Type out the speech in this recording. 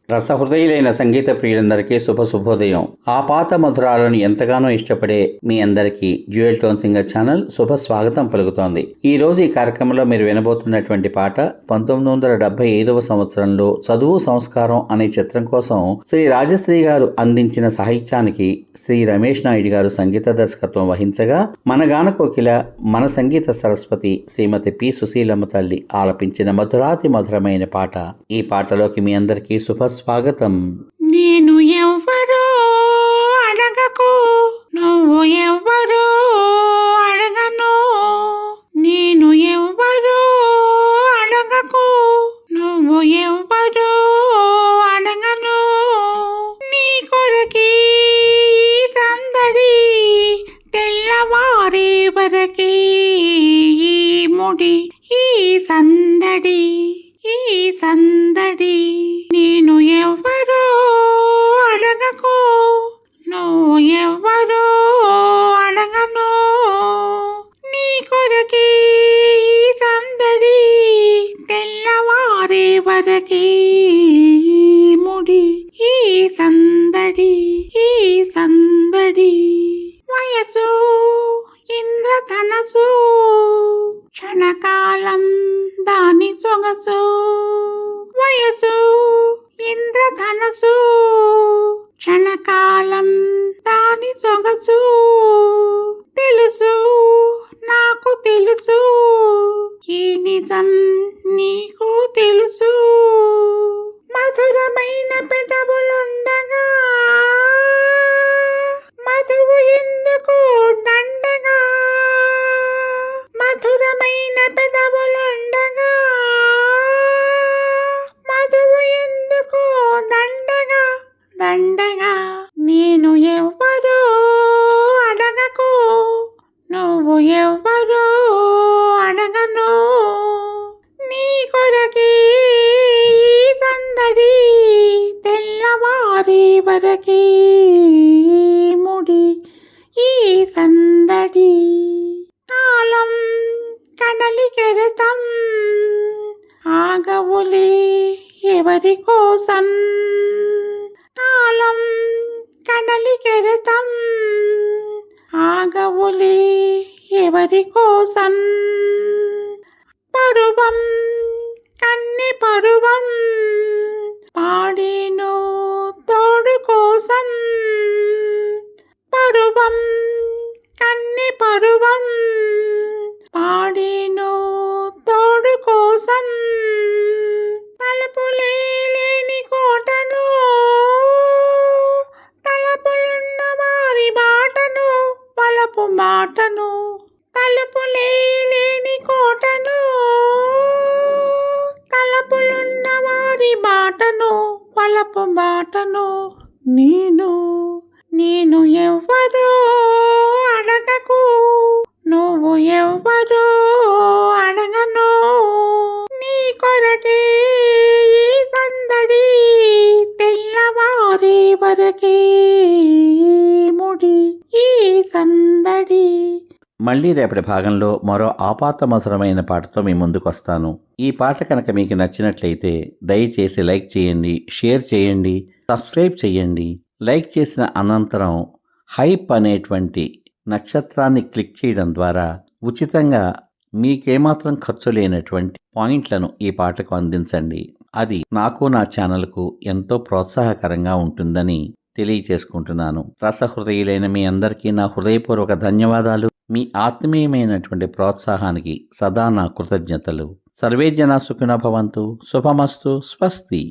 రసహృదయులైన సంగీత ప్రియులందరికీ శుభోదయం. ఆ పాత మధురాలను ఎంతగానో ఇష్టపడే మీ అందరికీ డ్యూయల్ టోన్ సింగర్ ఛానల్ శుభ స్వాగతం పలుకుతోంది. ఈ రోజు ఈ కార్యక్రమంలో మీరు వినబోతున్నటువంటి పాట 1975 సంవత్సరంలో చదువు సంస్కారం అనే చిత్రం కోసం శ్రీ రాజశ్రీ గారు అందించిన సాహిత్యానికి శ్రీ రమేష్ నాయుడు గారు సంగీత దర్శకత్వం వహించగా, మన గాన కోకిల, మన సంగీత సరస్వతి శ్రీమతి పి సుశీలమ్మ తల్లి ఆలపించిన మధురాతి మధురమైన పాట. ఈ పాటలోకి మీ అందరికీ స్వాగతం. నేను ఎవ్వరో అడగకు, నువ్వు ఎవ్వరో అడగను. నేను ఎవ్వరో అడగకు, నువ్వు ఎవ్వరో అడగను. నీ కొరకి సందడి తెల్లవారే వరకి ముడి ఈ సందడి ఈ సందడి. నేను ఎవ్వరో అడగకు, నువ్వు ఎవ్వరో అడగను. నీ కొరకి సందడి తెల్లవారే వరకి ముడి ఈ సందడి ఈ సందడి. వయసు ఇంద్రధనసు, క్షణకాలం దాని సొగసు. వయసు ఇంద్రధనసు, క్షణకాలం దాని సొగసు. తెలుసు నాకు తెలుసు, ఈ నిజం నీకు తెలుసు. మధురమైన పెదవులుండగా మధువు ఎందుకు దండగా. మధురమైన పెదవులుండగా మధువు ఎందుకు దండగా దండగా. నేను ఎవ్వరో అడగకు, నువ్వు ఎవ్వరో అడగను. నీ కొరకి సందడి తెల్లవారి వరకి ముడి ఈ సందడి. కాలం కడలి కెరటం ఆగవులే ఎవరి కోసం. కాలం కడలి కెరటం ఆగవులే ఎవరి కోసం. పరువం కన్ని పరువం పాడేను తోడు కోసం. పరువం కన్ని పరువం పాడేను తోడు కోసం. తలుపులే లేని కోటను, తలుపులున్న వారి బాటను, వలపు మాటను. తలుపులే లేని కోటను, తలుపులున్న వారి బాటను, వలపు మాటను. నేను నేను ఎవ్వరో అడగకు, నువ్వు ఎవ్వరో అడగను. నీ కొరకే సందడి తెల్లవారే వరకే ముడి ఈ సందడి. మళ్ళీ రేపటి భాగంలో మరో ఆపాత మధురమైన పాటతో మీ ముందుకు వస్తాను. ఈ పాట కనుక మీకు నచ్చినట్లయితే దయచేసి లైక్ చేయండి, షేర్ చేయండి, సబ్స్క్రైబ్ చేయండి. లైక్ చేసిన అనంతరం హైప్ అనేటువంటి నక్షత్రాన్ని క్లిక్ చేయడం ద్వారా ఉచితంగా మీకేమాత్రం ఖర్చు లేనటువంటి పాయింట్లను ఈ పాటకు అందించండి. అది నాకు నా ఛానల్కు ఎంతో ప్రోత్సాహకరంగా ఉంటుందని తెలియచేసుకుంటున్నాను. రసహృదయులైన మీ అందరికీ నా హృదయపూర్వక ధన్యవాదాలు. మీ ఆత్మీయమైనటువంటి ప్రోత్సాహానికి సదా నా కృతజ్ఞతలు. సర్వే జనా సుఖినో భవంతు. శుభమస్తు. స్వస్తి.